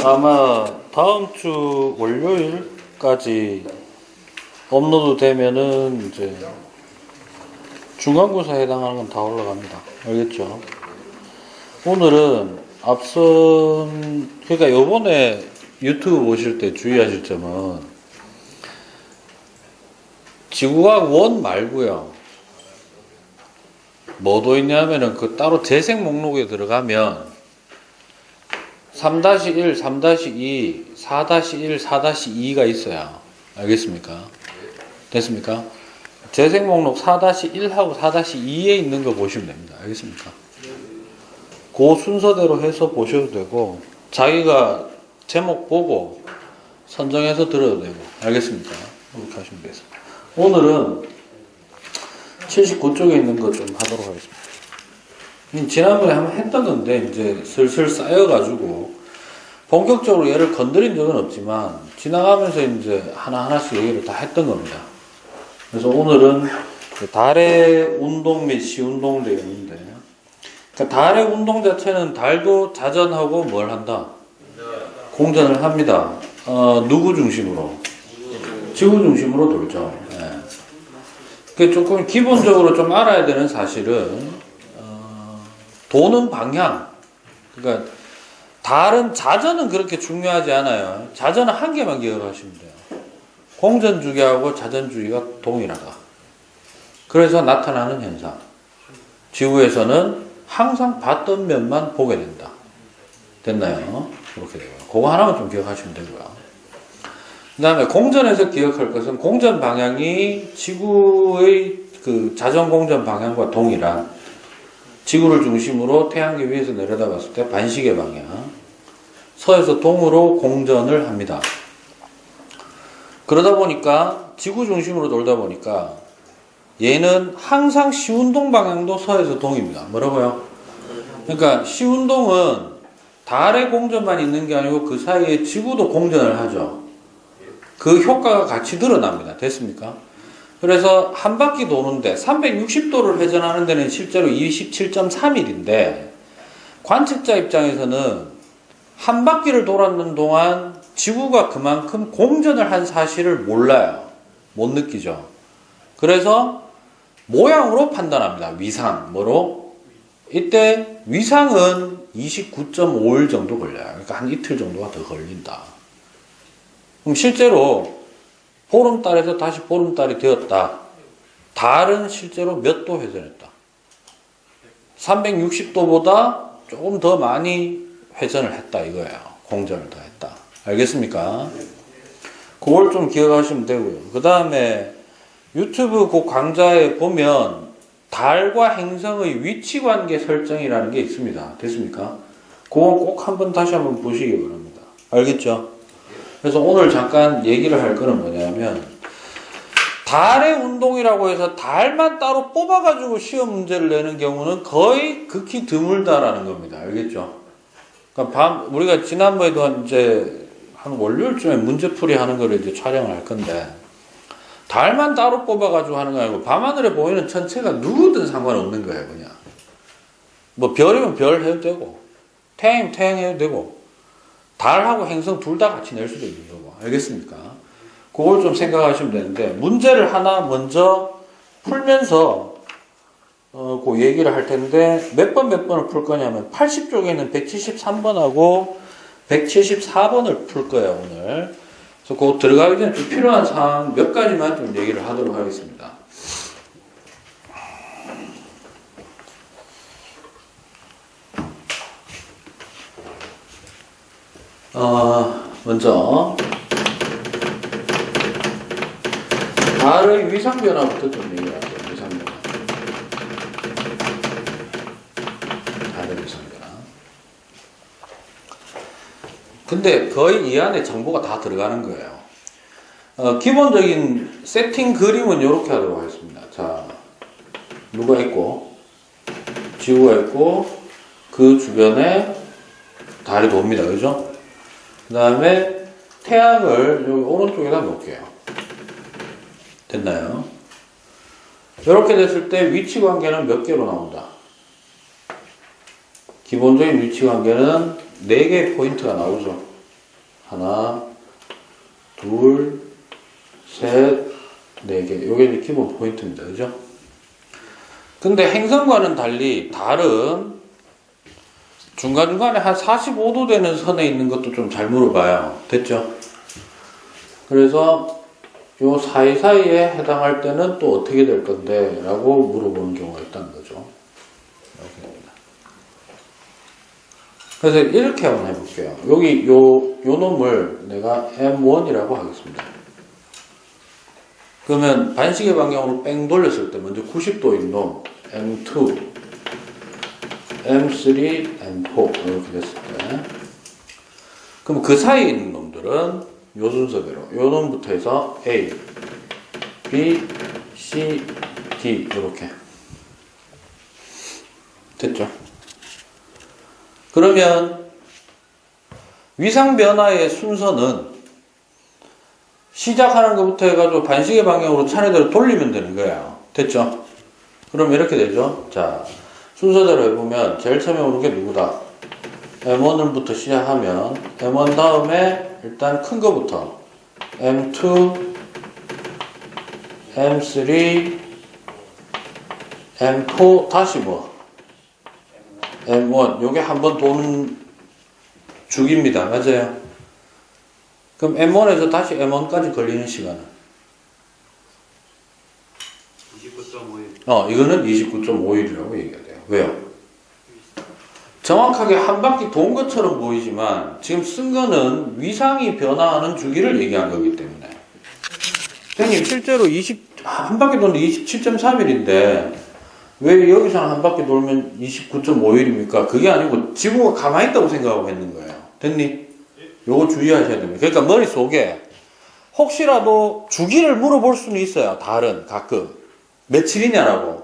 아마 다음 주 월요일까지 업로드 되면은 이제 중간고사에 해당하는 건 다 올라갑니다. 알겠죠? 오늘은 그러니까 요번에 유튜브 보실 때 주의하실 점은 지구과학 1 말고요. 뭐도 있냐면은 그 따로 재생 목록에 들어가면 3-1, 3-2, 4-1, 4-2가 있어요. 알겠습니까? 됐습니까? 재생 목록 4-1하고 4-2에 있는 거 보시면 됩니다. 알겠습니까? 그 순서대로 해서 보셔도 되고, 자기가 제목 보고 선정해서 들어도 되고, 알겠습니까? 이렇게 하시면 되겠습니다. 오늘은 79쪽에 있는 거 좀 하도록 하겠습니다. 지난번에 한번 했던 건데, 이제 슬슬 쌓여가지고, 본격적으로 얘를 건드린 적은 없지만, 지나가면서 이제 하나하나씩 얘기를 다 했던 겁니다. 그래서 오늘은 달의 운동 및 시운동 되어 있는데, 그러니까 달의 운동 자체는 달도 자전하고 뭘 한다? 공전을 합니다. 누구 중심으로? 지구 중심으로 돌죠. 네. 그 조금 기본적으로 좀 알아야 되는 사실은 도는 방향. 그러니까 달은 자전은 그렇게 중요하지 않아요. 자전은 한 개만 기억하시면 돼요. 공전 주기하고 자전 주기가 동일하다. 그래서 나타나는 현상. 지구에서는 항상 봤던 면만 보게 된다. 됐나요? 그렇게 돼요. 그거 하나만 좀 기억하시면 되고요. 그 다음에 공전에서 기억할 것은 공전 방향이 지구의 그 자전 공전 방향과 동일한 지구를 중심으로 태양계 위에서 내려다봤을 때 반시계 방향, 서에서 동으로 공전을 합니다. 그러다 보니까 지구 중심으로 돌다 보니까 얘는 항상 시운동 방향도 서에서 동입니다. 뭐라고요? 그러니까 시운동은 달의 공전만 있는 게 아니고 그 사이에 지구도 공전을 하죠. 그 효과가 같이 드러납니다. 됐습니까? 그래서 한 바퀴 도는데 360도를 회전하는 데는 실제로 27.3일인데 관측자 입장에서는 한 바퀴를 돌았는 동안 지구가 그만큼 공전을 한 사실을 몰라요. 못 느끼죠. 그래서 모양으로 판단합니다. 위상. 뭐로? 이때 위상은 29.5일 정도 걸려요. 그러니까 한 이틀 정도가 더 걸린다. 그럼 실제로 보름달에서 다시 보름달이 되었다. 달은 실제로 몇 도 회전했다? 360도보다 조금 더 많이 회전을 했다 이거예요. 공전을 더 했다. 알겠습니까? 그걸 좀 기억하시면 되고요. 그 다음에 유튜브 그 강좌에 보면 달과 행성의 위치관계 설정이라는 게 있습니다. 됐습니까? 그건 꼭 다시 한번 보시기 바랍니다. 알겠죠? 그래서 오늘 잠깐 얘기를 할 거는 뭐냐면 달의 운동이라고 해서 달만 따로 뽑아가지고 시험 문제를 내는 경우는 거의 극히 드물다라는 겁니다. 알겠죠? 그러니까 우리가 지난번에도 이제 한 월요일쯤에 문제풀이 하는 거를 이제 촬영을 할 건데 달만 따로 뽑아가지고 하는 거 아니고 밤하늘에 보이는 천체가 누구든 상관없는 거예요. 그냥 뭐 별이면 별 해도 되고 태양이면 태양 해도 되고 달하고 행성 둘 다 같이 낼 수도 있는 거고. 알겠습니까? 그걸 좀 생각하시면 되는데 문제를 하나 먼저 풀면서 그 얘기를 할 텐데 몇 번을 풀 거냐면 80쪽에 있는 173번하고 174번을 풀 거예요. 오늘. 그래서 그 들어가기 전에 좀 필요한 사항 몇 가지만 좀 얘기를 하도록 하겠습니다. 먼저 달의 위상 변화부터 좀 얘기를 할게요. 위상 변화. 달의 위상 변화. 근데 거의 이 안에 정보가 다 들어가는 거예요. 기본적인 세팅 그림은 이렇게 하도록 하겠습니다. 자, 누가 있고, 지구가 있고, 그 주변에 달이 돕니다. 그죠? 그 다음에 태양을 여기 오른쪽에다 놓을게요. 됐나요? 이렇게 됐을 때 위치 관계는 몇 개로 나온다? 기본적인 위치 관계는 4개의 포인트가 나오죠. 하나, 둘, 셋, 네 개. 요게 이제 기본 포인트입니다. 그죠? 근데 행성과는 달리 달은 중간중간에 한 45도 되는 선에 있는 것도 좀 잘 물어봐요. 됐죠? 그래서 요 사이사이에 해당할 때는 또 어떻게 될 건데? 라고 물어보는 경우가 있다는 거죠. 이렇게. 그래서 이렇게 한번 해볼게요. 여기 요 놈을 내가 M1이라고 하겠습니다. 그러면 반시계 방향으로 뺑 돌렸을 때 먼저 90도인 놈 M2, M3, M4 이렇게 됐을 때 그럼 그 사이에 있는 놈들은 요 순서대로 요 놈부터 해서 A, B, C, D 이렇게 됐죠? 그러면 위상 변화의 순서는 시작하는 것부터 해가지고 반시계 방향으로 차례대로 돌리면 되는 거예요. 됐죠? 그럼 이렇게 되죠? 자, 순서대로 해보면 제일 처음에 오는 게 누구다? M1부터 시작하면 M1 다음에 일단 큰 거부터 M2, M3, M4 다시 뭐 M1 요게 한번 도는 주기입니다. 맞아요? 그럼 M1에서 다시 M1까지 걸리는 시간은? 29.5일. 이거는 29.5일이라고 얘기가 돼요. 왜요? 정확하게 한 바퀴 돈 것처럼 보이지만 지금 쓴 거는 위상이 변화하는 주기를 얘기한 거기 때문에. 선생님 실제로 한 바퀴 도는 27.3일인데 왜 여기서는 한 바퀴 돌면 29.5일입니까? 그게 아니고 지구가 가만히 있다고 생각하고 있는 거예요. 됐니? 요거 주의하셔야 됩니다. 그러니까 머릿속에 혹시라도 주기를 물어볼 수는 있어요. 달은 가끔. 며칠이냐라고.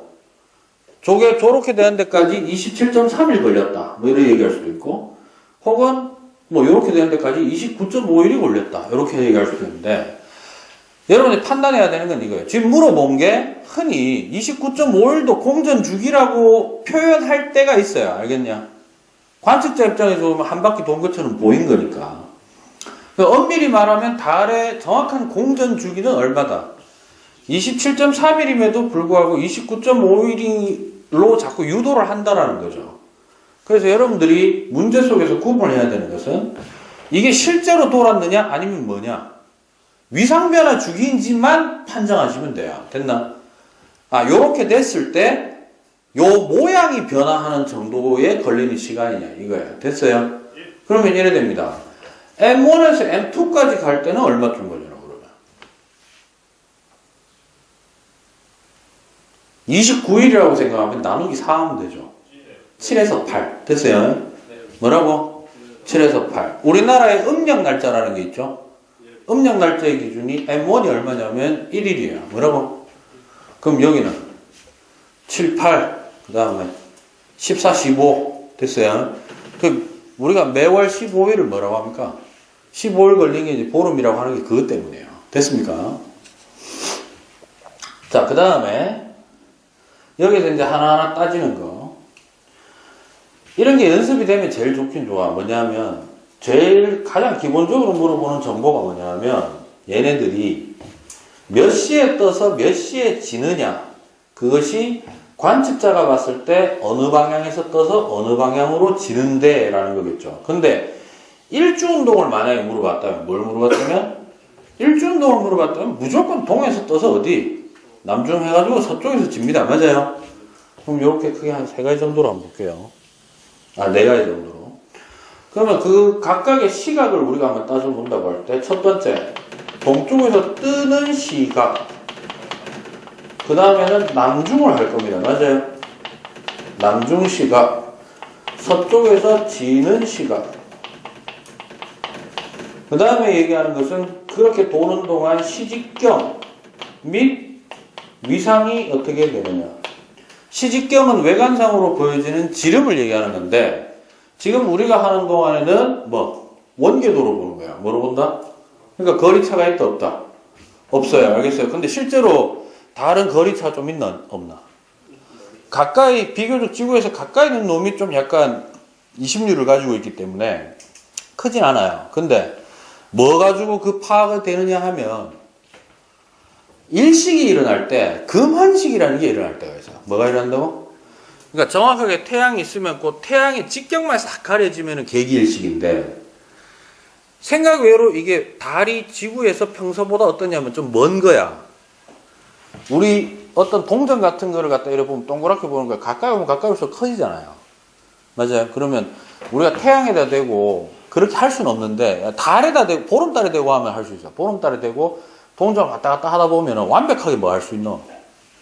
저게 저렇게 되는 데까지 27.3일 걸렸다. 뭐 이렇게 얘기할 수도 있고 혹은 뭐 이렇게 되는 데까지 29.5일이 걸렸다. 이렇게 얘기할 수도 있는데 여러분이 판단해야 되는 건 이거예요. 지금 물어본 게 흔히 29.5일도 공전 주기라고 표현할 때가 있어요. 알겠냐? 관측자 입장에서 보면 한 바퀴 돈 것처럼 보인 거니까. 엄밀히 말하면 달의 정확한 공전 주기는 얼마다? 27.3일임에도 불구하고 29.5일로 자꾸 유도를 한다라는 거죠. 그래서 여러분들이 문제 속에서 구분해야 되는 것은 이게 실제로 돌았느냐 아니면 뭐냐? 위상변화 주기인지만 판정하시면 돼요. 됐나? 요렇게 됐을 때 요 모양이 변화하는 정도에 걸리는 시간이냐 이거예요. 됐어요? 그러면 이래 됩니다. M1에서 M2까지 갈 때는 얼마쯤 걸리나 그러면? 29일이라고 생각하면 나누기 4 하면 되죠. 7에서 8. 됐어요? 뭐라고? 7에서 8. 우리나라에 음력 날짜라는 게 있죠? 음력 날짜의 기준이 M1이 얼마냐면 1일이에요. 뭐라고? 그럼 여기는 7, 8, 그 다음에 14, 15. 됐어요? 우리가 매월 15일을 뭐라고 합니까? 15일 걸린 게 이제 보름이라고 하는 게 그것 때문이에요. 됐습니까? 자, 그 다음에 여기서 이제 하나하나 따지는 거. 이런 게 연습이 되면 제일 좋긴 좋아. 뭐냐면 제일 가장 기본적으로 물어보는 정보가 뭐냐면 얘네들이 몇 시에 떠서 몇 시에 지느냐 그것이 관측자가 봤을 때 어느 방향에서 떠서 어느 방향으로 지는데 라는 거겠죠. 근데 일주운동을 만약에 물어봤다면 뭘 물어봤다면 일주운동을 물어봤다면 무조건 동에서 떠서 어디 남중 해가지고 서쪽에서 집니다. 맞아요? 그럼 이렇게 크게 한 3가지 정도로 한번 볼게요. 4가지 정도로. 그러면 그 각각의 시각을 우리가 한번 따져본다고 할 때 첫 번째 동쪽에서 뜨는 시각 그 다음에는 남중을 할 겁니다. 맞아요? 남중 시각 서쪽에서 지는 시각 그 다음에 얘기하는 것은 그렇게 도는 동안 시직경 및 위상이 어떻게 되느냐. 시직경은 외관상으로 보여지는 지름을 얘기하는 건데 지금 우리가 하는 동안에는 원궤도로 보는 거야. 뭐로 본다? 그러니까 거리차가 있다 없다? 없어요. 알겠어요? 근데 실제로 다른 거리차 좀 있나? 없나? 가까이 비교적 지구에서 가까이 있는 놈이 좀 약간 이심률을 가지고 있기 때문에 크진 않아요. 근데 뭐 가지고 그 파악이 되느냐 하면 일식이 일어날 때 금환식이라는 게 일어날 때가 있어요. 뭐가 일어난다고? 그러니까 정확하게 태양이 있으면 그 태양의 직경만 싹 가려지면 계기일식인데 생각 외로 이게 달이 지구에서 평소보다 어떠냐면 좀 먼 거야. 우리 어떤 동전 같은 거를 갖다 이렇게 보면 동그랗게 보는 거야. 가까이 오면 가까이 올수록 커지잖아요. 맞아요. 그러면 우리가 태양에다 대고 그렇게 할 수는 없는데 달에다 대고 보름달에 대고 하면 할 수 있어. 보름달에 대고 동전을 왔다 갔다 하다 보면 완벽하게 뭐 할 수 있노?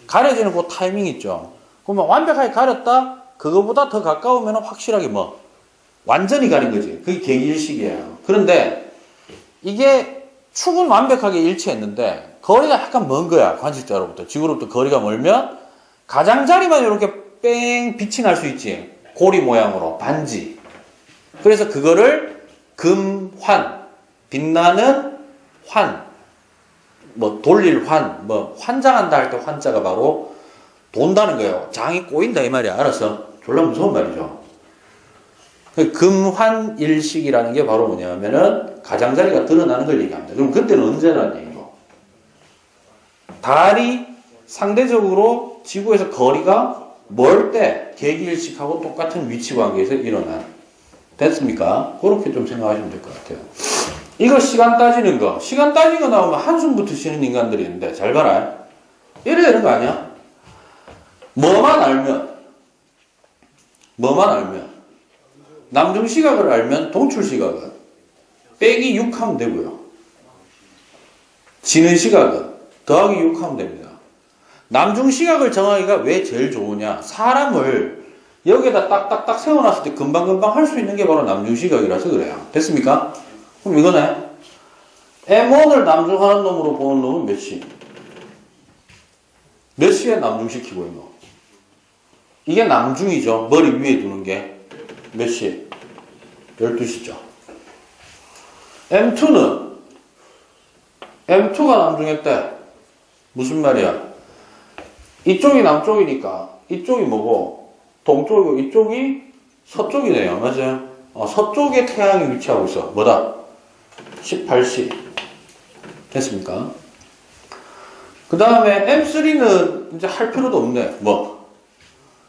가려지는 그 타이밍 있죠. 그러면 완벽하게 가렸다? 그거보다 더 가까우면 확실하게 뭐 완전히 가린 거지. 그게 계기일식이에요. 그런데 이게 축은 완벽하게 일치했는데 거리가 약간 먼 거야. 관측자로부터. 지구로부터 거리가 멀면 가장자리만 이렇게 뺑 빛이 날 수 있지. 고리 모양으로 반지. 그래서 그거를 금환, 빛나는 환, 뭐 돌릴 환, 뭐 환장한다 할 때 환자가 바로 돈다는 거예요. 장이 꼬인다 이 말이야. 알았어? 졸라 무서운 말이죠. 금환일식이라는 게 바로 뭐냐면은 가장자리가 드러나는 걸 얘기합니다. 그럼 그때는 언제라는 얘기고? 달이 상대적으로 지구에서 거리가 멀 때 계기일식하고 똑같은 위치 관계에서 일어난. 됐습니까? 그렇게 좀 생각하시면 될 것 같아요. 이거 시간 따지는 거. 시간 따지는 거 나오면 한숨부터 쉬는 인간들이 있는데 잘 봐라. 이래야 되는 거 아니야? 뭐만 알면 남중시각을 알면 동출시각은 빼기 6 하면 되고요. 지는 시각은 더하기 6 하면 됩니다. 남중시각을 정하기가 왜 제일 좋으냐? 사람을 여기에다 딱딱딱 세워놨을 때 금방금방 할 수 있는 게 바로 남중시각이라서 그래요. 됐습니까? 그럼 이거네. M1을 남중하는 놈으로 보는 놈은 몇 시? 몇 시에 남중시키고 있노? 이게 남중이죠. 머리 위에 두는 게. 몇 시? 12시죠. M2는 M2가 남중했대. 무슨 말이야? 이쪽이 남쪽이니까 이쪽이 뭐고 동쪽이고 이쪽이 서쪽이네요. 맞아요? 서쪽에 태양이 위치하고 있어. 뭐다? 18시. 됐습니까? 그 다음에 M3는 이제 할 필요도 없네. 뭐?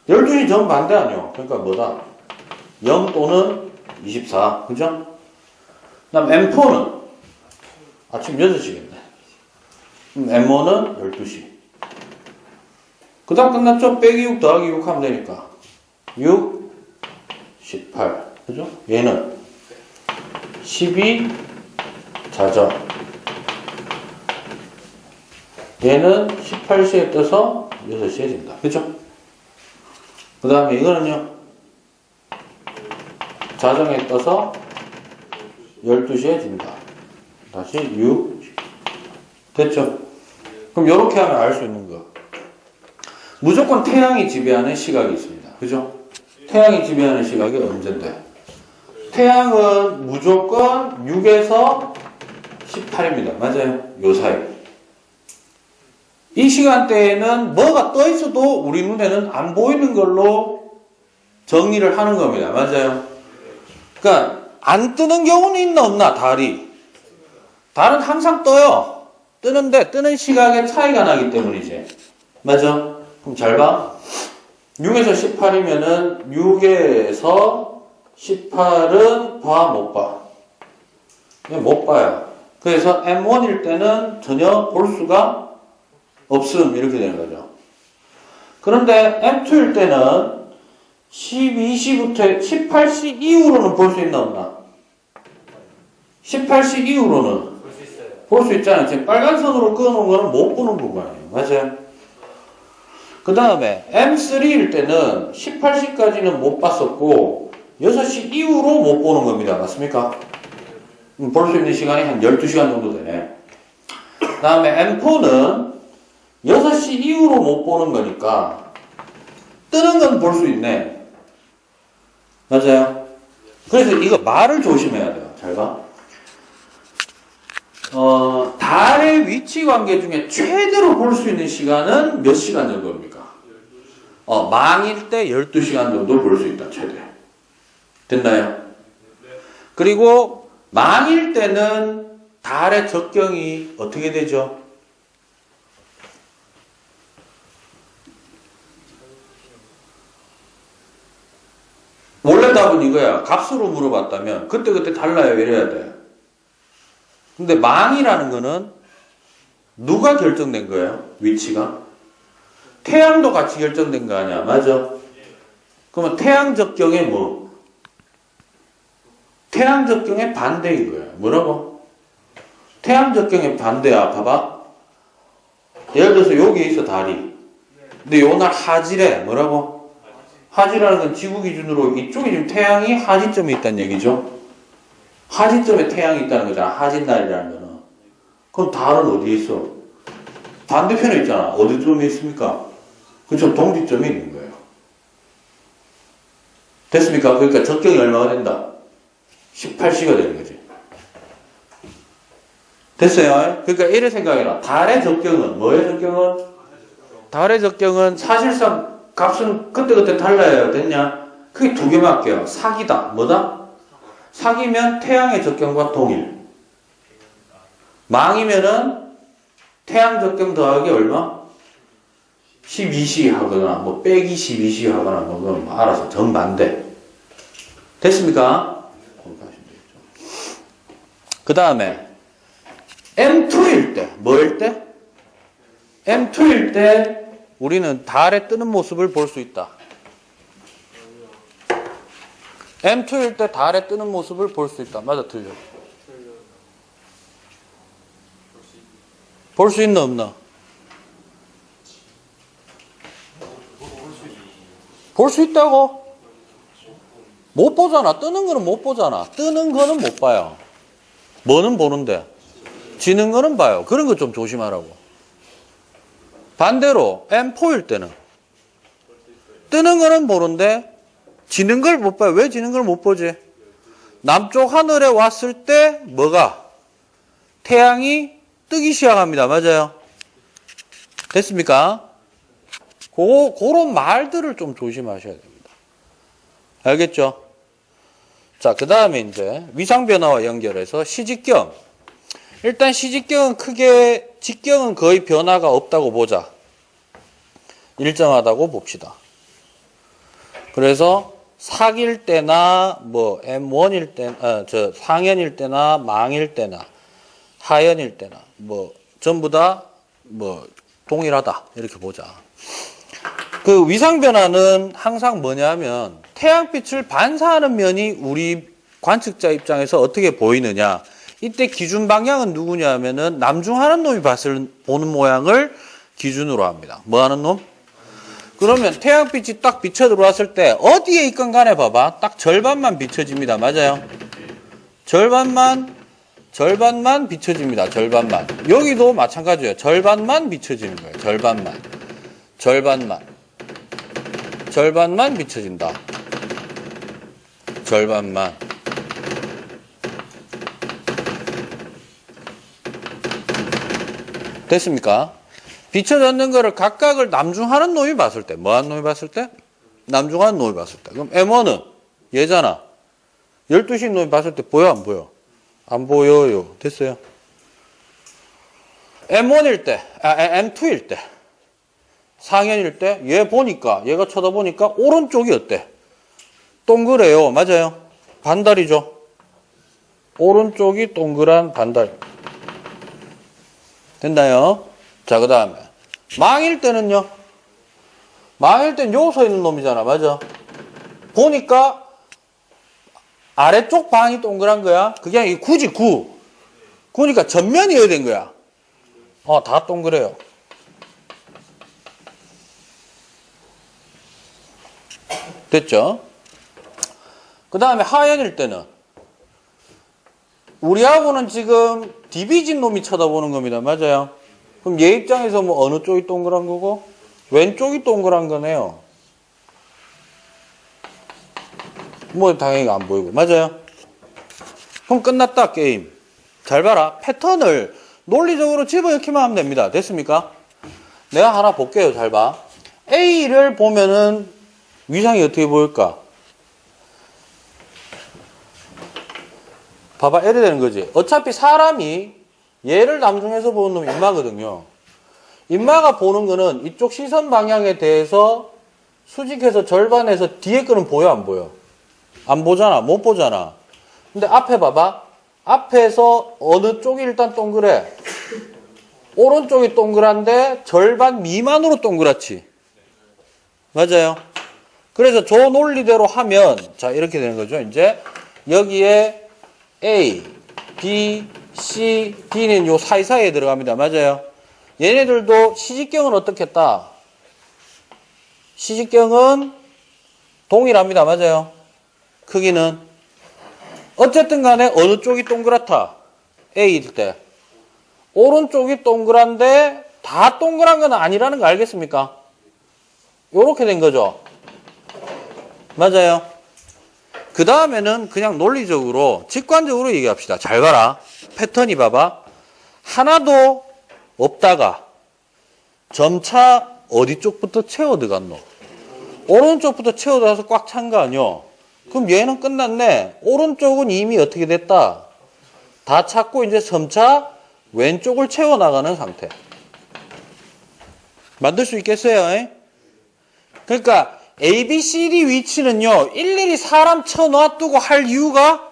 12시 정반대 아니요. 그러니까 뭐다? 0 또는 24. 그죠? 그 다음 M4는 아침 6시겠네. M1은 12시. 그 다음 끝났죠? 빼기 6 더하기 6 하면 되니까. 6, 18. 그죠? 얘는 12 자정. 얘는 18시에 떠서 6시에 진다. 그죠? 그 다음에 이거는요. 자정에 떠서 12시에 진다. 다시 6. 됐죠? 그럼 이렇게 하면 알 수 있는 거. 무조건 태양이 지배하는 시각이 있습니다. 그죠? 태양이 지배하는 시각이 언젠데? 태양은 무조건 6에서 18입니다. 맞아요? 요 사이. 이 시간대에는 뭐가 떠 있어도 우리 눈에는 안 보이는 걸로 정리를 하는 겁니다. 맞아요? 그러니까 안 뜨는 경우는 있나 없나? 달이. 달은 항상 떠요. 뜨는데 뜨는 시각에 차이가 나기 때문이지. 맞아? 그럼 잘 봐. 6에서 18이면은 6에서 18은 봐, 못 봐? 못 봐요. 그래서 M1일 때는 전혀 볼 수가 없음 이렇게 되는 거죠. 그런데 M2일 때는 12시부터 18시 이후로는 볼 수 있나 없나? 18시 이후로는 볼 수 있잖아요. 지금 빨간 선으로 그어놓은 거는 못 보는 부분이에요. 맞아요? 그 다음에 M3일 때는 18시까지는 못 봤었고 6시 이후로 못 보는 겁니다. 맞습니까? 볼 수 있는 시간이 한 12시간 정도 되네. 그 다음에 M4는 6시 이후로 못 보는 거니까 뜨는 건 볼 수 있네. 맞아요? 그래서 이거 말을 조심해야 돼요. 잘 봐. 달의 위치 관계 중에 최대로 볼 수 있는 시간은 몇 시간 정도입니까? 망일 때 12시간 정도 볼 수 있다, 최대. 됐나요? 그리고 망일 때는 달의 적경이 어떻게 되죠? 원래 답은 이거야. 값으로 물어봤다면 그때그때 달라요. 이래야 돼. 근데 망이라는 거는 누가 결정된 거예요? 위치가? 태양도 같이 결정된 거 아니야. 맞아? 그러면 태양 적경에 뭐? 태양 적경의 반대인 거야. 뭐라고? 태양 적경의 반대야. 봐봐. 예를 들어서 여기 있어 달이. 근데 요날 하지래. 뭐라고? 하지라는 건 지구 기준으로 이쪽에 지금 태양이 하지점에 있다는 얘기죠. 하지점에 태양이 있다는 거잖아. 하진날이라는 거는. 그럼 달은 어디에 있어? 반대편에 있잖아. 어디쯤에 있습니까? 그쵸? 동지점에 있는 거예요. 됐습니까? 그러니까 적경이 얼마가 된다? 18시가 되는 거지. 됐어요? 그러니까 이래 생각해라. 달의 적경은 뭐의 적경은? 달의 적경은 사실상 값은 그때그때 달라요. 됐냐? 그게 두 개만 할게요. 사기다. 뭐다? 사기면 태양의 적경과 동일. 망이면은 태양 적경 더하기 얼마? 12시 하거나 뭐 빼기 12시 하거나 뭐 그건 알아서 정반대. 됐습니까? 그 다음에 M2일 때 뭐일 때? M2일 때 우리는 달에 뜨는 모습을 볼 수 있다. M2일 때 달에 뜨는 모습을 볼 수 있다. 맞아, 틀려? 볼 수 있나 없나? 볼 수 있다고? 못 보잖아. 뜨는 거는 못 보잖아. 뜨는 거는 못 봐요. 뭐는 보는데? 지는 거는 봐요. 그런 거 좀 조심하라고. 반대로 M4일 때는 뜨는 거는 보는데 지는 걸 못 봐요. 왜 지는 걸 못 보지? 남쪽 하늘에 왔을 때 뭐가? 태양이 뜨기 시작합니다. 맞아요? 됐습니까? 그런 말들을 좀 조심하셔야 됩니다. 알겠죠? 자, 그 다음에 이제 위상변화와 연결해서 시직경. 일단 시직경은 크게, 직경은 거의 변화가 없다고 보자. 일정하다고 봅시다. 그래서 사기일 때나 뭐 M1일 때, 상현일 때나 망일 때나 하현일 때나 뭐 전부 다 뭐 동일하다 이렇게 보자. 그 위상변화는 항상 뭐냐면 태양빛을 반사하는 면이 우리 관측자 입장에서 어떻게 보이느냐. 이때 기준 방향은 누구냐 하면은 남중하는 놈이 보는 모양을 기준으로 합니다. 뭐 하는 놈? 그러면 태양빛이 딱 비쳐 들어왔을 때 어디에 있건 간에 봐봐. 딱 절반만 비춰집니다. 맞아요? 절반만 비춰집니다. 절반만. 여기도 마찬가지예요. 절반만 비춰지는 거예요. 절반만 비춰진다. 절반만. 됐습니까? 비춰졌는 거를 각각을 남중하는 놈이 봤을 때, 뭐 하는 놈이 봤을 때? 남중하는 놈이 봤을 때. 그럼 M1은 얘잖아. 12시 놈이 봤을 때 보여, 안 보여? 안 보여요. 됐어요? M1일 때, M2일 때, 상현일 때, 얘가 쳐다보니까 오른쪽이 어때? 동그래요. 맞아요? 반달이죠? 오른쪽이 동그란 반달. 됐나요? 자, 그 다음에. 망일 때는요? 망일 때는 요 서 있는 놈이잖아. 맞아? 보니까 아래쪽 방이 동그란 거야. 그게 아니라 굳이 구니까 전면이어야 된 거야. 다 동그래요. 됐죠? 그 다음에 하현일 때는 우리하고는 지금 디비진 놈이 쳐다보는 겁니다. 맞아요? 그럼 얘 입장에서 뭐 어느 쪽이 동그란 거고 왼쪽이 동그란 거네요. 뭐 당연히 안 보이고. 맞아요? 그럼 끝났다 게임. 잘 봐라. 패턴을 논리적으로 집어넣기만 하면 됩니다. 됐습니까? 내가 하나 볼게요. 잘 봐. A를 보면은 위상이 어떻게 보일까? 봐봐. 이래 되는 거지. 어차피 사람이 얘를 남중에서 보는 놈이 인마거든요. 인마가 보는 거는 이쪽 시선 방향에 대해서 수직해서 절반에서 뒤에 거는 보여, 안 보여? 안 보잖아. 못 보잖아. 근데 앞에 봐봐. 앞에서 어느 쪽이 일단 동그래? 오른쪽이 동그란데 절반 미만으로 동그랗지. 맞아요. 그래서 저 논리대로 하면 자 이렇게 되는 거죠. 이제 여기에 A, B, C, D는 요 사이사이에 들어갑니다. 맞아요. 얘네들도 시직경은 어떻겠다? 시직경은 동일합니다. 맞아요. 크기는 어쨌든 간에 어느 쪽이 동그랗다? A일 때 오른쪽이 동그란데 다 동그란 건 아니라는 거 알겠습니까? 요렇게 된 거죠. 맞아요. 그 다음에는 그냥 논리적으로 직관적으로 얘기합시다. 잘 봐라. 패턴이 봐봐. 하나도 없다가 점차 어디 쪽부터 채워 들어갔노? 오른쪽부터 채워 들어가서 꽉 찬 거 아니요? 그럼 얘는 끝났네. 오른쪽은 이미 어떻게 됐다? 다 찼고 이제 점차 왼쪽을 채워 나가는 상태. 만들 수 있겠어요? 그러니까 A, B, C, D 위치는요. 일일이 사람 쳐놔두고 할 이유가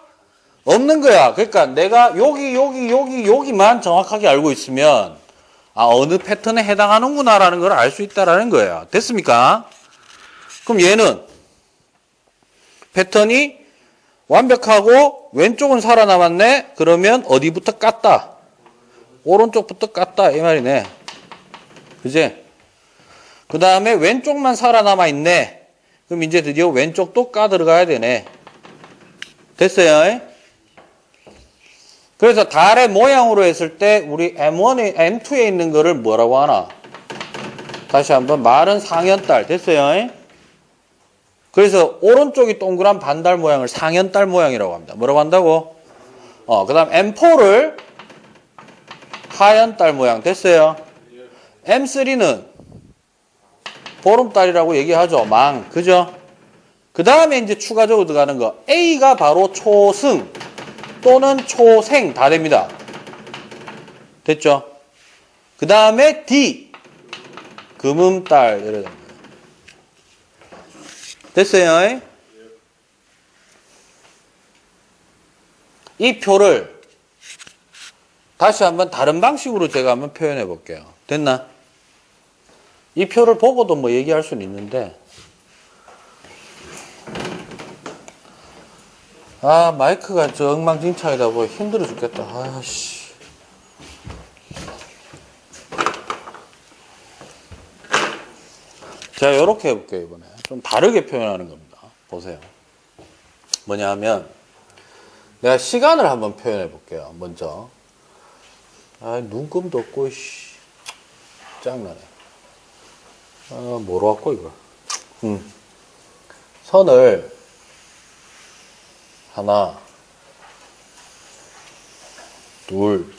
없는 거야. 그러니까 내가 여기만 정확하게 알고 있으면 아 어느 패턴에 해당하는구나라는 걸 알 수 있다라는 거예요. 됐습니까? 그럼 얘는 패턴이 완벽하고 왼쪽은 살아남았네. 그러면 어디부터 깠다? 오른쪽부터 깠다 이 말이네. 그지? 그 다음에 왼쪽만 살아남아 있네. 그럼 이제 드디어 왼쪽도 까 들어가야 되네. 됐어요? 그래서 달의 모양으로 했을 때 우리 M1에, M2에 있는 거를 뭐라고 하나? 다시 한번 말은 상현달. 됐어요? 그래서 오른쪽이 동그란 반달 모양을 상현달 모양이라고 합니다. 뭐라고 한다고? 그 다음 M4를 하현달 모양. 됐어요? M3는 보름달이라고 얘기하죠. 망. 그죠? 그 다음에 이제 추가적으로 들어가는 거. A가 바로 초승 또는 초생 다 됩니다. 됐죠? 그 다음에 D. 금음달. 이래 됩니다. 됐어요? 이 표를 다시 한번 다른 방식으로 제가 한번 표현해 볼게요. 됐나? 이 표를 보고도 뭐 얘기할 수는 있는데 아 마이크가 저 엉망진창이다 보니 힘들어 죽겠다. 아씨. 자 요렇게 해볼게요. 이번에 좀 다르게 표현하는 겁니다. 보세요. 뭐냐 하면 내가 시간을 한번 표현해 볼게요. 먼저 아 눈금도 없고 씨 짱나네. 뭐로 할거 이거? 선을 하나, 둘,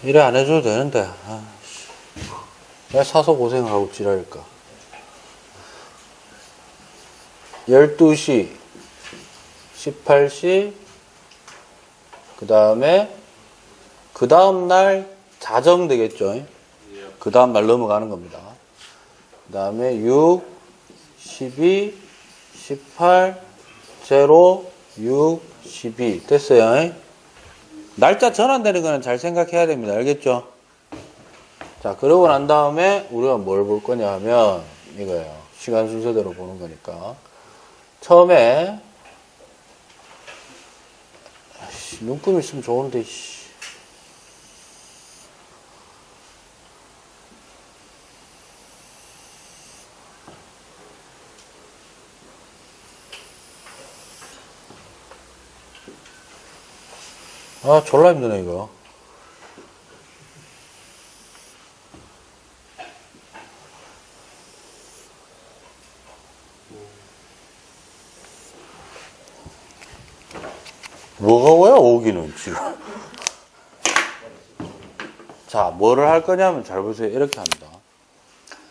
이래 안 해줘도 되는데 왜 사서 고생하고 지랄일까. 12시 18시 그 다음에 그 다음날 자정 되겠죠. 그 다음날 넘어가는 겁니다. 그 다음에 6 12 18 0 6 12 됐어요. 날짜 전환되는 거는 잘 생각해야 됩니다. 알겠죠? 자, 그러고 난 다음에 우리가 뭘 볼 거냐 하면 이거예요. 시간 순서대로 보는 거니까. 처음에 눈금 있으면 좋은데 아 졸라 힘드네 이거. 운치로. 자, 뭐를 할 거냐면 잘 보세요. 이렇게 합니다.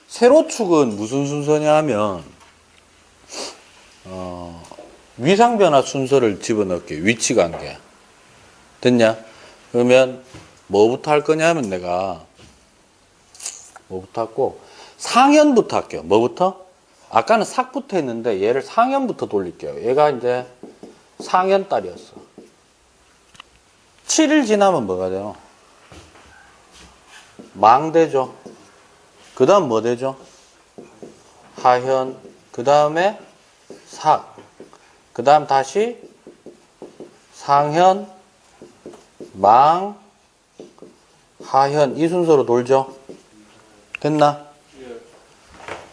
세로축은 무슨 순서냐 하면 위상변화 순서를 집어넣을게요. 위치 관계. 됐냐? 그러면 뭐부터 할 거냐면 내가 뭐부터 할고 상현부터 할게요. 뭐부터? 아까는 삭부터 했는데 얘를 상현부터 돌릴게요. 얘가 이제 상현딸이었어. 7일 지나면 뭐가 돼요? 망되죠. 그 다음 뭐 되죠? 하현. 그 다음에 삭. 그 다음 다시 상현, 망, 하현. 이 순서로 돌죠. 됐나?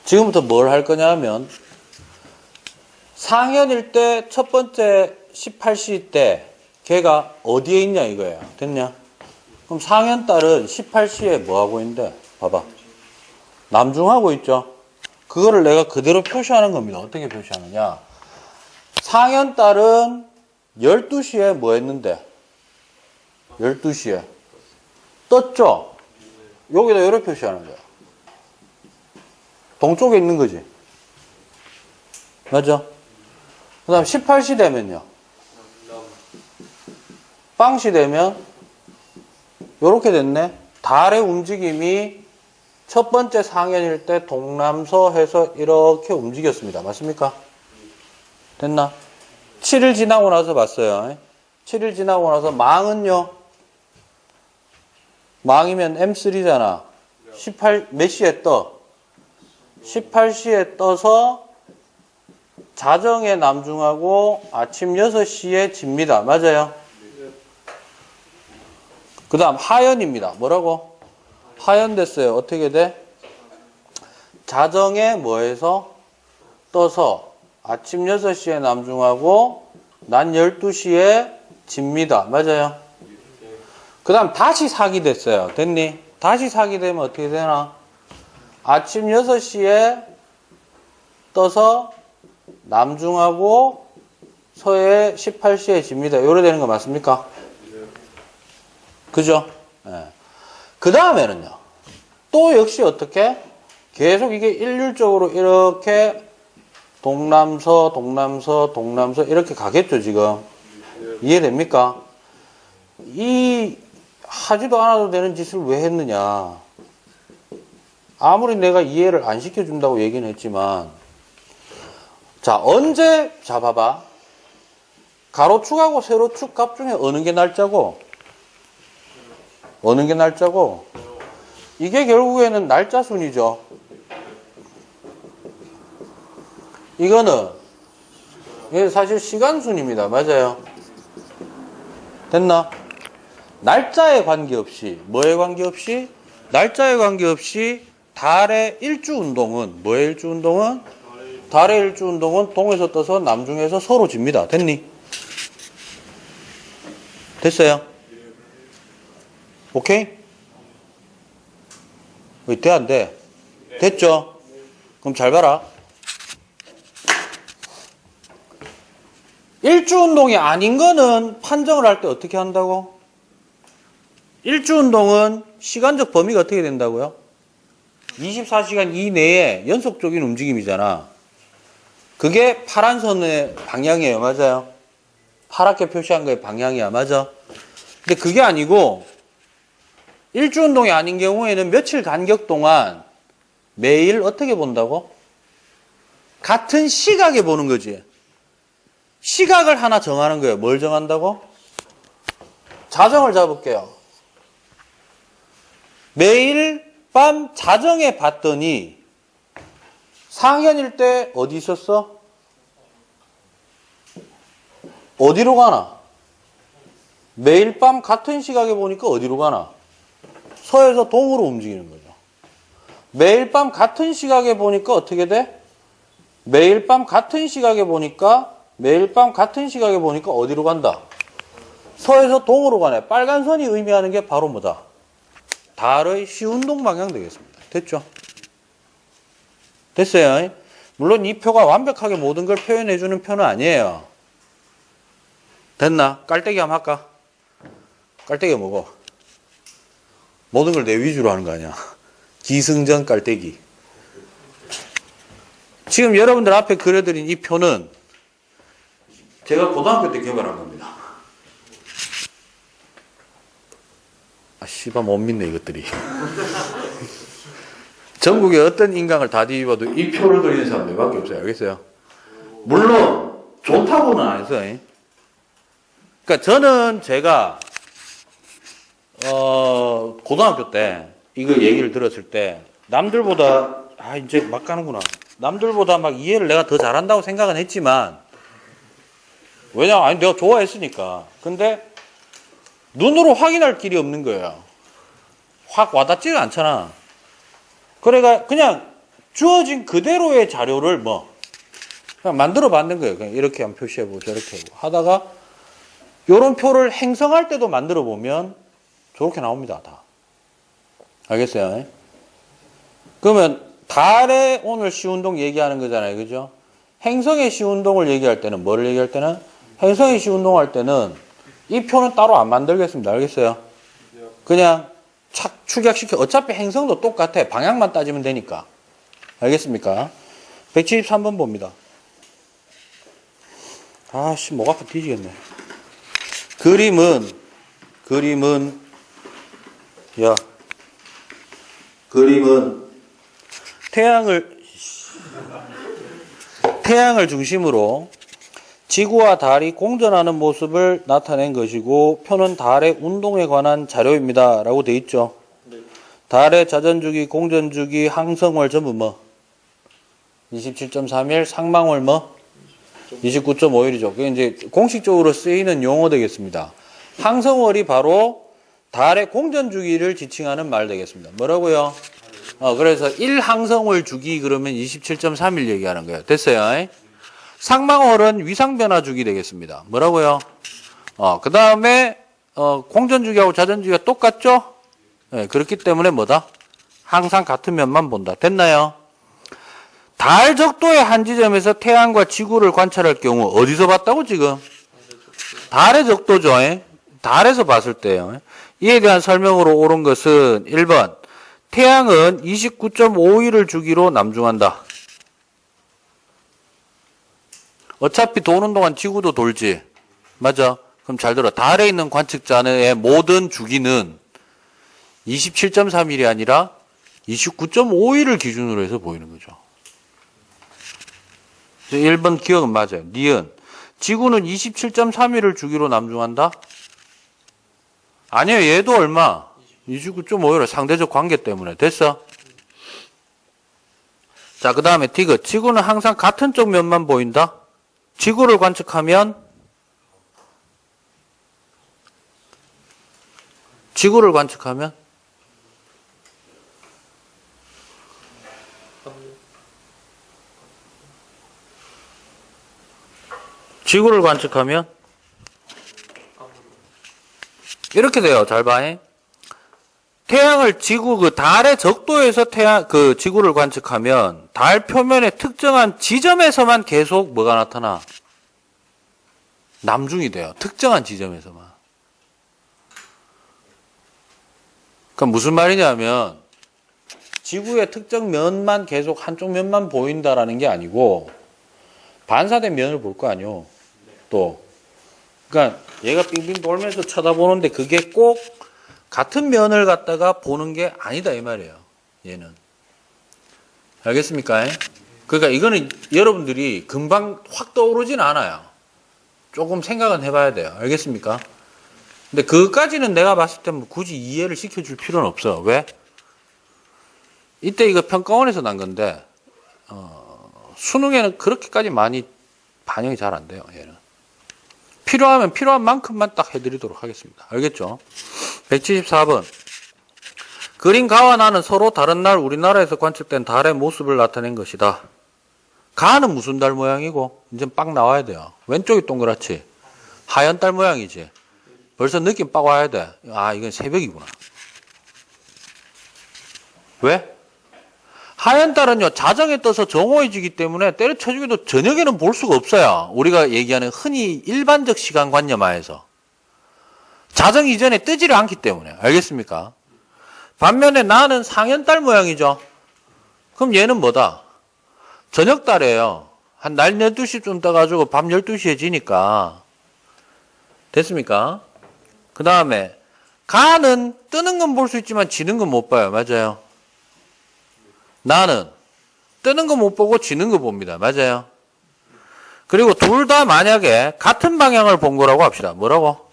지금부터 뭘 할 거냐 하면 상현일 때 첫 번째 18시 때 걔가 어디에 있냐 이거예요. 됐냐? 그럼 상현딸은 18시에 뭐 하고 있는데? 봐봐. 남중하고 있죠? 그거를 내가 그대로 표시하는 겁니다. 어떻게 표시하느냐? 상현딸은 12시에 뭐 했는데? 12시에 떴죠? 여기다 이렇게 표시하는 거야. 동쪽에 있는 거지. 맞죠? 그 다음 18시 되면요. 빵시 되면 요렇게 됐네. 달의 움직임이 첫 번째 상현일 때 동남서 해서 이렇게 움직였습니다. 맞습니까? 됐나? 7일 지나고 나서 봤어요. 7일 지나고 나서 망은요. 망이면 M3잖아. 18, 몇 시에 떠? 18시에 떠서 자정에 남중하고 아침 6시에 집니다. 맞아요? 그 다음 하현입니다. 뭐라고? 하현 됐어요. 어떻게 돼? 자정에 뭐해서 떠서 아침 6시에 남중하고 낮 12시에 집니다. 맞아요? 그 다음 다시 사기 됐어요. 됐니? 다시 사기 되면 어떻게 되나? 아침 6시에 떠서 남중하고 서해 18시에 집니다. 요래 되는 거 맞습니까? 그죠? 네. 그 다음에는요. 또 역시 어떻게? 계속 이게 일률적으로 이렇게 동남서, 동남서, 동남서 이렇게 가겠죠, 지금. 이해됩니까? 이 하지도 않아도 되는 짓을 왜 했느냐. 아무리 내가 이해를 안 시켜준다고 얘기는 했지만, 자, 언제, 자, 봐봐. 가로축하고 세로축 값 중에 어느 게 날짜고? 어느 게 날짜고? 이게 결국에는 날짜 순이죠. 이거는, 이게 사실 시간 순입니다. 맞아요? 됐나? 날짜에 관계없이, 뭐에 관계없이? 날짜에 관계없이 달의 일주운동은, 뭐의 일주운동은? 달의 일주운동은 동에서 떠서 남중에서 서로 집니다. 됐니? 됐어요? 오케이? 왜 돼? 안 돼? 됐죠? 그럼 잘 봐라. 일주운동이 아닌 거는 판정을 할 때 어떻게 한다고? 일주운동은 시간적 범위가 어떻게 된다고요? 24시간 이내에 연속적인 움직임이잖아. 그게 파란 선의 방향이에요. 맞아요? 파랗게 표시한 거의 방향이야. 맞아? 근데 그게 아니고 일주운동이 아닌 경우에는 며칠 간격 동안 매일 어떻게 본다고? 같은 시각에 보는 거지. 시각을 하나 정하는 거예요. 뭘 정한다고? 자정을 잡을게요. 매일 밤 자정에 봤더니 상현일 때 어디 있었어? 어디로 가나? 매일 밤 같은 시각에 보니까 어디로 가나? 서에서 동으로 움직이는 거죠. 매일 밤 같은 시각에 보니까 어떻게 돼? 매일 밤 같은 시각에 보니까 어디로 간다? 서에서 동으로 가네. 빨간 선이 의미하는 게 바로 뭐다? 달의 시운동 방향 되겠습니다. 됐죠? 됐어요? 물론 이 표가 완벽하게 모든 걸 표현해주는 표는 아니에요. 됐나? 깔때기 한번 할까? 깔때기가 뭐고? 모든 걸 내 위주로 하는 거 아니야. 기승전 깔때기. 지금 여러분들 앞에 그려드린 이 표는 제가 고등학교 때 개발한 겁니다. 아, 씨발 못 믿네 이것들이. 전국에 어떤 인강을 다 뒤집어도 이 표를 그리는 사람 몇밖에 없어요. 알겠어요? 물론 좋다고는 안 했어요. 그러니까 저는 제가 고등학교 때 이거 얘기를 들었을 때 남들보다 이제 막 가는구나. 남들보다 막 이해를 내가 더 잘한다고 생각은 했지만 왜냐면 내가 좋아했으니까. 근데 눈으로 확인할 길이 없는 거예요. 확 와닿지가 않잖아. 그래가 그냥 주어진 그대로의 자료를 그냥 만들어 봤는 거예요. 그냥 이렇게 한번 표시해보고 저렇게 하고 하다가 요런 표를 행성할 때도 만들어 보면 저렇게 나옵니다. 다. 알겠어요? 그러면 달의 오늘 시운동 얘기하는 거잖아요. 그죠? 행성의 시운동을 얘기할 때는 뭐를 얘기할 때는 행성의 시운동할 때는 이 표는 따로 안 만들겠습니다. 알겠어요? 그냥 축약시켜. 어차피 행성도 똑같아. 방향만 따지면 되니까. 알겠습니까? 173번 봅니다. 아씨, 목 아파 뒤지겠네. 그림은 태양을 중심으로 지구와 달이 공전하는 모습을 나타낸 것이고 표는 달의 운동에 관한 자료입니다. 라고 돼 있죠. 네. 달의 자전주기, 공전주기, 항성월 전부 27.31, 상망월 29.51이죠. 그게 이제 공식적으로 쓰이는 용어 되겠습니다. 항성월이 바로 달의 공전주기를 지칭하는 말 되겠습니다. 뭐라고요? 그래서 1항성월 주기 그러면 27.31 얘기하는 거예요. 됐어요? 상망월은 위상변화 주기 되겠습니다. 뭐라고요? 그 다음에 공전주기하고 자전주기가 똑같죠? 네, 그렇기 때문에 뭐다? 항상 같은 면만 본다. 됐나요? 달 적도의 한 지점에서 태양과 지구를 관찰할 경우 어디서 봤다고 지금? 달의 적도죠. 달에서 봤을 때요. 이에 대한 설명으로 옳은 것은 1번 태양은 29.51을 주기로 남중한다. 어차피 도는 동안 지구도 돌지. 맞아? 그럼 잘 들어. 달에 있는 관측자의 모든 주기는 27.31이 아니라 29.51을 기준으로 해서 보이는 거죠. 1번 기억은 맞아요. 니은. 지구는 27.31을 주기로 남중한다? 아니에요. 얘도 얼마? 29.51. 상대적 관계 때문에. 됐어? 자, 그 다음에 디귿. 지구는 항상 같은 쪽 면만 보인다? 지구를 관측하면 지구를 관측하면 이렇게 돼요. 잘 봐. 태양을 달의 적도에서 지구를 관측하면 달 표면의 특정한 지점에서만 계속 뭐가 나타나? 남중이 돼요. 특정한 지점에서만. 그럼 무슨 말이냐면 지구의 특정 면만 계속 한쪽 면만 보인다라는 게 아니고 반사된 면을 볼 거 아니요. 또 그러니까 얘가 빙빙 돌면서 쳐다보는데 그게 꼭 같은 면을 갖다가 보는 게 아니다 이 말이에요. 얘는. 알겠습니까? 그러니까 이거는 여러분들이 금방 확 떠오르진 않아요. 조금 생각은 해봐야 돼요. 알겠습니까? 근데 그것까지는 내가 봤을 때 굳이 이해를 시켜줄 필요는 없어. 왜? 이때 이거 평가원에서 난 건데 수능에는 그렇게까지 많이 반영이 잘 안 돼요. 얘는. 필요하면 필요한 만큼만 딱 해드리도록 하겠습니다. 알겠죠? 174번. 그린 가와 나는 서로 다른 날 우리나라에서 관측된 달의 모습을 나타낸 것이다. 가는 무슨 달 모양이고? 이제 빡 나와야 돼요. 왼쪽이 동그랗지? 하얀 달 모양이지? 벌써 느낌 빡 와야 돼. 이건 새벽이구나. 왜? 하얀 달은요, 자정에 떠서 정오해지기 때문에 때려쳐주기도 저녁에는 볼 수가 없어요. 우리가 얘기하는 흔히 일반적 시간관념하에서. 자정 이전에 뜨지를 않기 때문에. 알겠습니까? 반면에 나는 상현달 모양이죠. 그럼 얘는 뭐다? 저녁달이에요. 한 날 12시쯤 떠가지고 밤 12시에 지니까. 됐습니까? 그 다음에 가는 뜨는 건 볼 수 있지만 지는 건 못 봐요. 맞아요? 나는 뜨는 거 못 보고 지는 거 봅니다. 맞아요? 그리고 둘 다 만약에 같은 방향을 본 거라고 합시다. 뭐라고?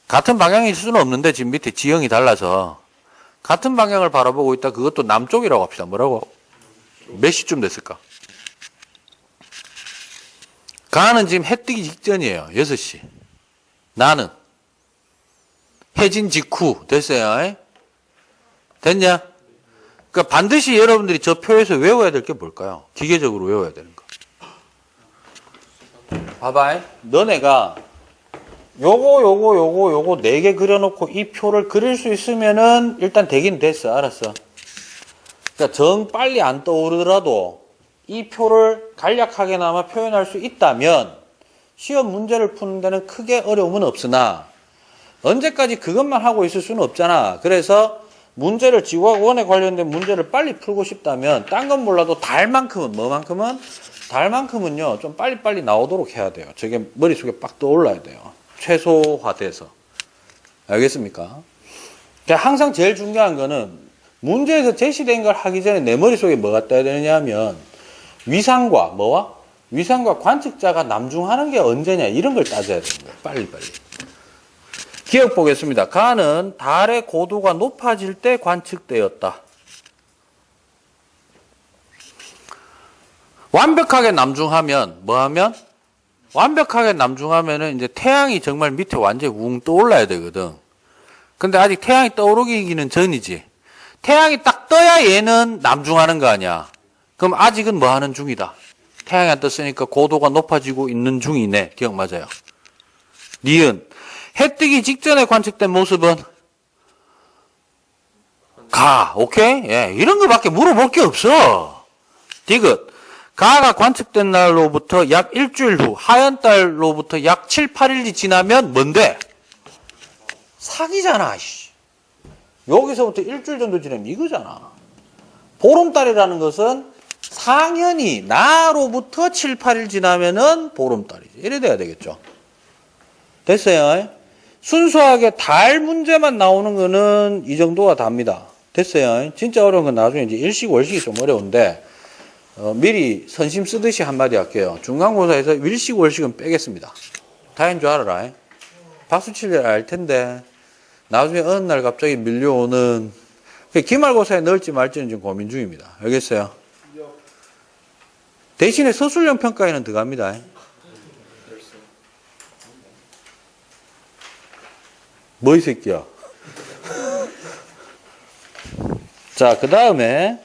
같은 방향일 수는 없는데 지금 밑에 지형이 달라서 같은 방향을 바라보고 있다. 그것도 남쪽이라고 합시다. 뭐라고? 몇 시쯤 됐을까? 가는 지금 해 뜨기 직전이에요. 6시. 나는 해진 직후. 됐어요? 됐냐? 그러니까 반드시 여러분들이 저 표에서 외워야 될 게 뭘까요? 기계적으로 외워야 되는 거. 봐봐. 너네가 요거 4개 그려놓고 이 표를 그릴 수 있으면은 일단 되긴 됐어. 알았어. 그러니까 정 빨리 안 떠오르더라도 이 표를 간략하게나마 표현할 수 있다면 시험 문제를 푸는 데는 크게 어려움은 없으나 언제까지 그것만 하고 있을 수는 없잖아. 그래서 문제를 지구과학원에 관련된 문제를 빨리 풀고 싶다면 딴 건 몰라도 달만큼은 뭐만큼은? 달만큼은요 좀 빨리빨리 나오도록 해야 돼요. 저게 머릿속에 빡 떠올라야 돼요. 최소화돼서. 알겠습니까? 그러니까 항상 제일 중요한 거는 문제에서 제시된 걸 하기 전에 내 머릿속에 뭐가 떠야 되느냐 하면 위상과 뭐와? 위상과 관측자가 남중하는 게 언제냐 이런 걸 따져야 되는 거예요. 빨리빨리. 기억 보겠습니다. 가는 달의 고도가 높아질 때 관측되었다. 완벽하게 남중하면 뭐하면? 완벽하게 남중하면은 이제 태양이 정말 밑에 완전히 웅 떠올라야 되거든. 근데 아직 태양이 떠오르기는 전이지. 태양이 딱 떠야 얘는 남중하는 거 아니야. 그럼 아직은 뭐 하는 중이다. 태양이 안 떴으니까 고도가 높아지고 있는 중이네. 기억 맞아요. 니은 해 뜨기 직전에 관측된 모습은 가. 오케이? 예, 이런 거밖에 물어볼 게 없어. 디귿 가가 관측된 날로부터 약 일주일 후 하얀달로부터 약 7, 8일이 지나면 뭔데? 사기잖아. 여기서부터 일주일 정도 지나면 이거잖아. 보름달이라는 것은 상현이 나로부터 7, 8일 지나면은 보름달이지. 이래 돼야 되겠죠. 됐어요? 순수하게 달 문제만 나오는 거는 이 정도가 답니다. 됐어요? 진짜 어려운 건 나중에 이제 일식, 월식이 좀 어려운데 미리 선심 쓰듯이 한마디 할게요. 중간고사에서 일식, 월식은 빼겠습니다. 다인 줄 알아라. 박수 칠 일 알 텐데 나중에 어느 날 갑자기 밀려오는 기말고사에 넣을지 말지는 지금 고민 중입니다. 알겠어요? 대신에 서술형 평가에는 들어갑니다. 뭐 이 새끼야. 자, 그 다음에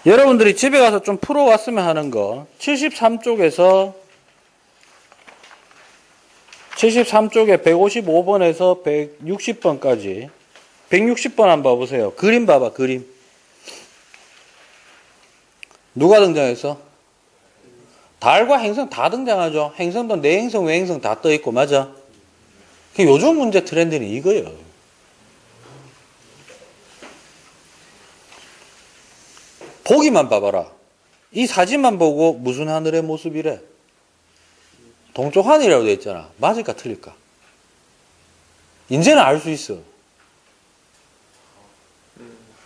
여러분들이 집에 가서 좀 풀어왔으면 하는 거 73쪽에서 73쪽에 155번에서 160번까지 160번 한번 봐보세요. 그림 봐봐. 그림. 누가 등장했어? 달과 행성 다 등장하죠. 행성도 내행성, 외행성 다 떠있고 맞아? 요즘 문제 트렌드는 이거예요. 보기만 봐봐라. 이 사진만 보고 무슨 하늘의 모습이래? 동쪽 하늘이라고 되어 있잖아. 맞을까 틀릴까? 이제는 알 수 있어.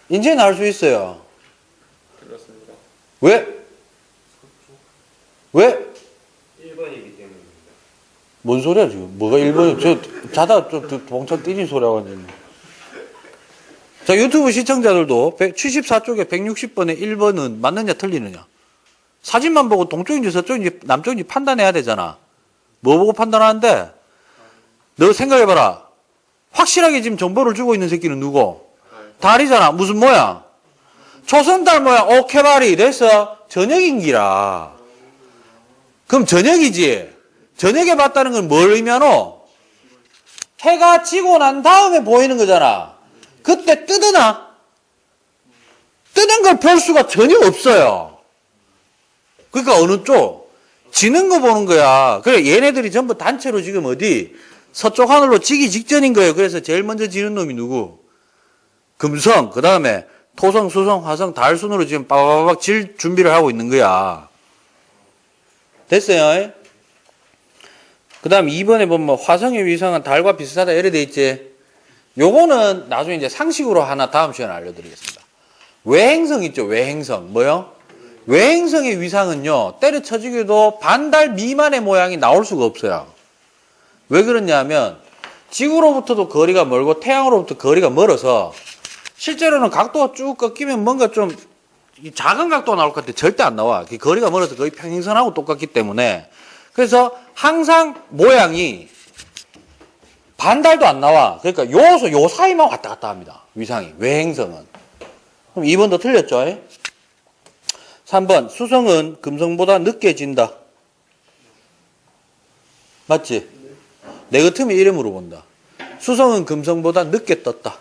이제는 알 수 있어요. 그렇습니다. 왜? 왜? 1번이기 때문입니다. 뭔 소리야 지금? 뭐가 1번이? 저 자다 좀 봉창 뛰는 소리하고 앉았네. 자, 유튜브 시청자들도 74쪽에 160번에 1번은 맞느냐 틀리느냐. 사진만 보고 동쪽인지 서쪽인지 남쪽인지 판단해야 되잖아. 뭐 보고 판단하는데? 너 생각해봐라. 확실하게 지금 정보를 주고 있는 새끼는 누구? 달이잖아. 무슨 모양? 초선달 모양. 오케바리. 됐어. 저녁인기라. 그럼 저녁이지. 저녁에 봤다는 건 뭘 의미하노? 해가 지고 난 다음에 보이는 거잖아. 그때 뜨드나? 뜨는 걸 볼 수가 전혀 없어요. 그러니까 어느 쪽? 지는 거 보는 거야. 그래, 얘네들이 전부 단체로 지금 어디? 서쪽 하늘로 지기 직전인 거예요. 그래서 제일 먼저 지는 놈이 누구? 금성, 그 다음에 토성, 수성, 화성, 달 순으로 지금 빠바바박 질 준비를 하고 있는 거야. 됐어요? 그 다음 2번에 보면 화성의 위상은 달과 비슷하다 이래 돼 있지. 요거는 나중에 이제 상식으로 하나 다음 시간에 알려드리겠습니다. 외행성 있죠, 외행성. 뭐요? 외행성의 위상은요, 때려쳐지기도 반달 미만의 모양이 나올 수가 없어요. 왜 그러냐면, 지구로부터도 거리가 멀고 태양으로부터 거리가 멀어서, 실제로는 각도가 쭉 꺾이면 뭔가 좀 작은 각도가 나올 것 같아. 절대 안 나와. 거리가 멀어서 거의 평행선하고 똑같기 때문에. 그래서 항상 모양이 반달도 안 나와. 그러니까 요 사이만 왔다 갔다 합니다. 위상이. 외행성은. 그럼 2번도 틀렸죠? 3번. 수성은 금성보다 늦게 진다. 맞지? 내 같으면 이래 물어본다. 수성은 금성보다 늦게 떴다.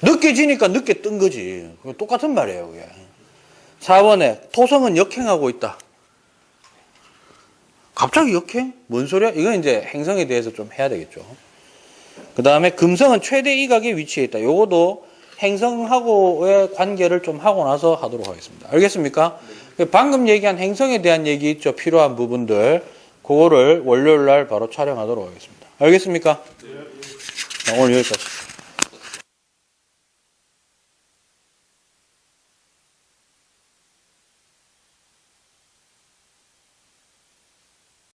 늦게 지니까 늦게 뜬 거지. 똑같은 말이에요, 그게. 4번에 토성은 역행하고 있다. 갑자기 역행? 뭔 소리야? 이건 이제 행성에 대해서 좀 해야 되겠죠. 그 다음에 금성은 최대 이각에 위치해 있다. 요거도 행성하고의 관계를 좀 하고 나서 하도록 하겠습니다. 알겠습니까? 방금 얘기한 행성에 대한 얘기 있죠. 필요한 부분들. 그거를 월요일 날 바로 촬영하도록 하겠습니다. 알겠습니까? 자, 오늘 여기까지.